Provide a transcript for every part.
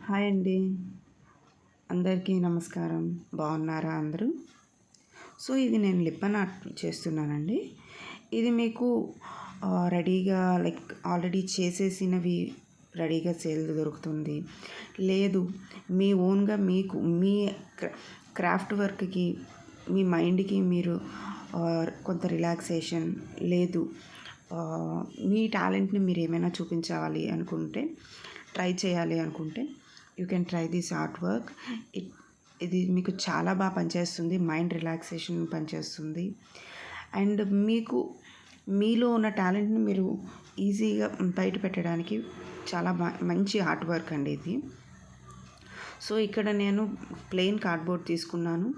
Hi అండి. అందరికీ నమస్కారం. బాగున్నారా అందరూ? సో, ఇది నేను లిప్పన్ ఆర్ట్ చేస్తున్నానండి. ఇది మీకు రెడీగా ఆల్రెడీ చేసేసినవి రెడీగా సేల్ దొరుకుతుంది. లేదు మీ ఓన్‌గా మీకు మీ క్రాఫ్ట్ వర్క్‌కి, మీ మైండ్‌కి మీరు కొంత రిలాక్సేషన్ లేదు మీ టాలెంట్‌ని మీరు ఏమైనా చూపించాలి అనుకుంటే, ట్రై చేయాలి అనుకుంటే you can try this art work. ఇది మీకు చాలా బాగా పనిచేస్తుంది. మైండ్ రిలాక్సేషన్ పనిచేస్తుంది. అండ్ మీకు మీలో ఉన్న టాలెంట్ని మీరు ఈజీగా బయట పెట్టడానికి చాలా మంచి ఆర్ట్ వర్క్ అండి ఇది. సో ఇక్కడ నేను ప్లెయిన్ కార్డ్బోర్డ్ తీసుకున్నాను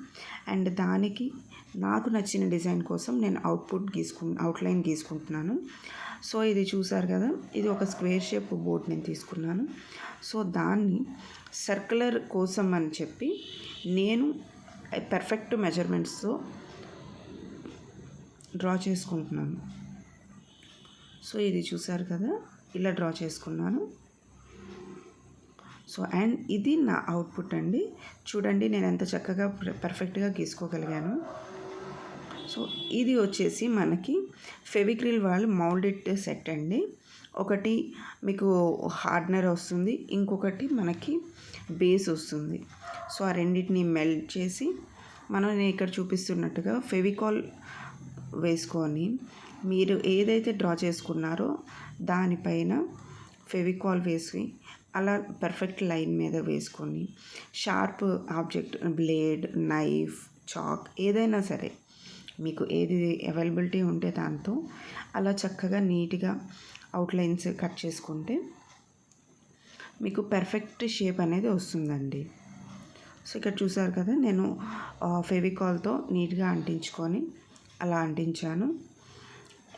అండ్ దానికి నాకు నచ్చిన డిజైన్ కోసం నేను అవుట్లైన్ గీసుకుంటున్నాను. సో ఇది చూసారు కదా, ఇది ఒక స్క్వేర్ షేప్ బోర్డ్ నేను తీసుకున్నాను. సో దాన్ని సర్క్యులర్ కోసం అని చెప్పి నేను పర్ఫెక్ట్ మెజర్మెంట్స్తో డ్రా చేసుకుంటున్నాను. సో ఇది చూసారు కదా, ఇలా డ్రా చేసుకున్నాను. సో అండ్ ఇది నా అవుట్పుట్ అండి. చూడండి నేను ఎంత చక్కగా పర్ఫెక్ట్గా గీసుకోగలిగాను. సో ఇది వచ్చేసి మనకి ఫెవిక్రిల్ వాళ్ళు మౌల్డెడ్ సెట్ అండి. ఒకటి మీకు హార్డ్నర్ వస్తుంది, ఇంకొకటి మనకి బేస్ వస్తుంది. సో ఆ రెండింటిని మెల్ట్ చేసి నేను ఇక్కడ చూపిస్తున్నట్టుగా ఫెవికాల్ వేసుకొని మీరు ఏదైతే డ్రా చేసుకున్నారో దానిపైన ఫెవికాల్ వేసి అలా పర్ఫెక్ట్ లైన్ మీద వేసుకొని sharp object blade, knife, chalk ఏదైనా సరే మీకు ఏది అవైలబిలిటీ ఉంటే దాంతో అలా చక్కగా నీట్గా అవుట్లైన్స్ కట్ చేసుకుంటే మీకు పర్ఫెక్ట్ షేప్ అనేది వస్తుందండి. సో ఇక్కడ చూసారు కదా, నేను ఫెవికాల్తో నీట్గా అంటించుకొని అలా అంటించాను.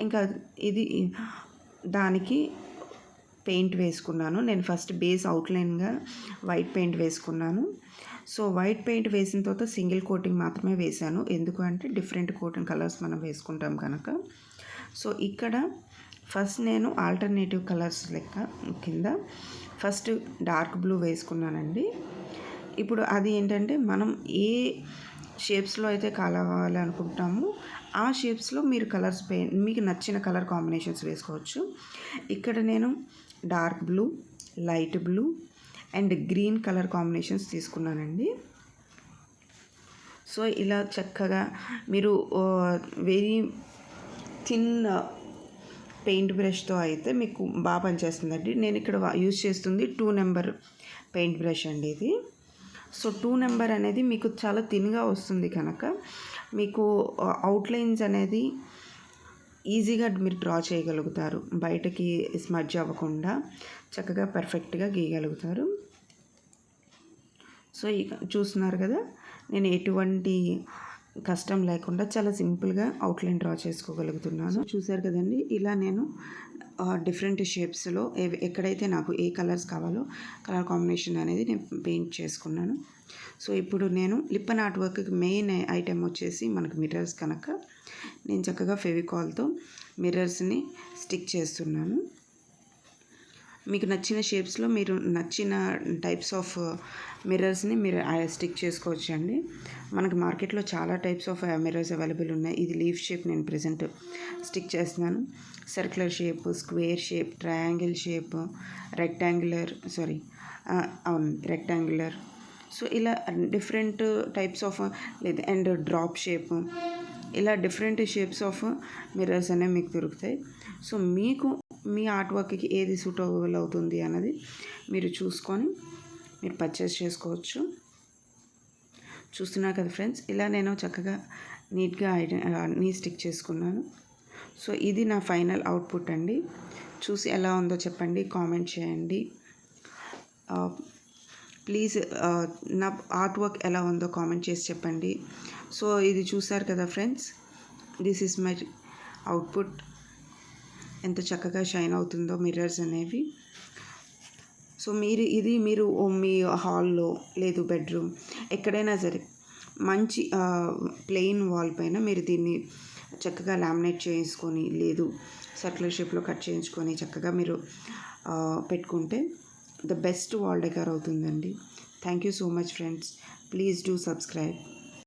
ఇంకా ఇది దానికి పెయింట్ వేసుకున్నాను. నేను ఫస్ట్ బేస్ అవుట్లైన్గా వైట్ పెయింట్ వేసుకున్నాను. సో వైట్ పెయింట్ వేసిన తర్వాత సింగిల్ కోటింగ్ మాత్రమే వేశాను. ఎందుకు అంటే డిఫరెంట్ కోటింగ్ కలర్స్ మనం వేసుకుంటాం కనుక. సో ఇక్కడ ఫస్ట్ నేను ఆల్టర్నేటివ్ కలర్స్ కింద ఫస్ట్ డార్క్ బ్లూ వేసుకున్నానండి. ఇప్పుడు అది ఏంటంటే మనం ఏ షేప్స్లో అయితే కావాలనుకుంటామో ఆ షేప్స్లో మీరు కలర్స్ మీకు నచ్చిన కలర్ కాంబినేషన్స్ వేసుకోవచ్చు. ఇక్కడ నేను dark blue, light blue and green colour combinations తీసుకున్నానండి. సో ఇలా చక్కగా మీరు వెరీ థిన్ పెయింట్ బ్రష్తో అయితే మీకు బాగా పనిచేస్తుందండి. నేను ఇక్కడ యూజ్ చేస్తుంది 2 నెంబర్ పెయింట్ బ్రష్ అండి ఇది. సో 2 నెంబర్ అనేది మీకు చాలా థిన్గా వస్తుంది కనుక మీకు అవుట్లైన్స్ అనేది ఈజీగా మీరు డ్రా చేయగలుగుతారు. బయటకి స్మడ్జ్ అవ్వకుండా చక్కగా పర్ఫెక్ట్గా గీయగలుగుతారు. సో చూస్తున్నారు కదా, నేను ఎటువంటి కష్టం లేకుండా చాలా సింపుల్గా అవుట్లైన్ డ్రా చేసుకోగలుగుతున్నాను. చూసారు కదండి, ఇలా నేను డిఫరెంట్ షేప్స్లో ఎక్కడైతే నాకు ఏ కలర్స్ కావాలో కలర్ కాంబినేషన్ అనేది నేను పెయింట్ చేసుకున్నాను. సో ఇప్పుడు నేను లిప్పన్ ఆర్ట్ వర్క్కి మెయిన్ ఐటెం వచ్చేసి మనకు మిర్రర్స్ కనుక నేను చక్కగా ఫెవికాల్తో మిర్రర్స్ని స్టిక్ చేస్తున్నాను. మీకు నచ్చిన షేప్స్లో మీరు నచ్చిన టైప్స్ ఆఫ్ మిర్రర్స్ని మీరు స్టిక్ చేసుకోవచ్చు అండి. మనకు మార్కెట్లో చాలా టైప్స్ ఆఫ్ మిర్రర్స్ అవైలబుల్ ఉన్నాయి. ఇది లీఫ్ షేప్ నేను ప్రెజెంట్ స్టిక్ చేస్తున్నాను. Circular shape, square shape, triangle shape, rectangular. So ఇలా డిఫరెంట్ టైప్స్ ఆఫ్ లేదు అండ్ డ్రాప్ షేప్, ఇలా డిఫరెంట్ షేప్స్ ఆఫ్ మిర్రర్స్ అనేవి మీకు దొరుకుతాయి. సో మీకు మీ ఆర్ట్ వర్క్కి ఏది సూటబుల్ అవుతుంది అన్నది మీరు చూసుకొని మీరు పర్చేస్ చేసుకోవచ్చు. చూస్తున్నారు కదా ఫ్రెండ్స్, ఇలా నేను చక్కగా నీట్గా అన్నీ స్టిక్ చేసుకున్నాను. సో ఇది నా ఫైనల్ అవుట్పుట్ అండి. చూసి ఎలా ఉందో చెప్పండి, కామెంట్ చేయండి. ప్లీజ్ నా ఆర్ట్ వర్క్ ఎలా ఉందో కామెంట్ చేసి చెప్పండి. సో ఇది చూసారు కదా friends, this is my output. ఎంత చక్కగా షైన్ అవుతుందో మిర్రర్స్ అనేవి. సో మీరు మీ హాల్లో లేదు బెడ్రూమ్ ఎక్కడైనా సరే మంచి ప్లెయిన్ వాల్ పైన మీరు దీన్ని చక్కగా లామినేట్ చేసుకొని లేదు సర్క్యులర్ షేప్లో కట్ చేయించుకొని చక్కగా మీరు పెట్టుకుంటే ద బెస్ట్ వాల్ డెకర్ అవుతుందండి. Thank you so much friends. Please do subscribe.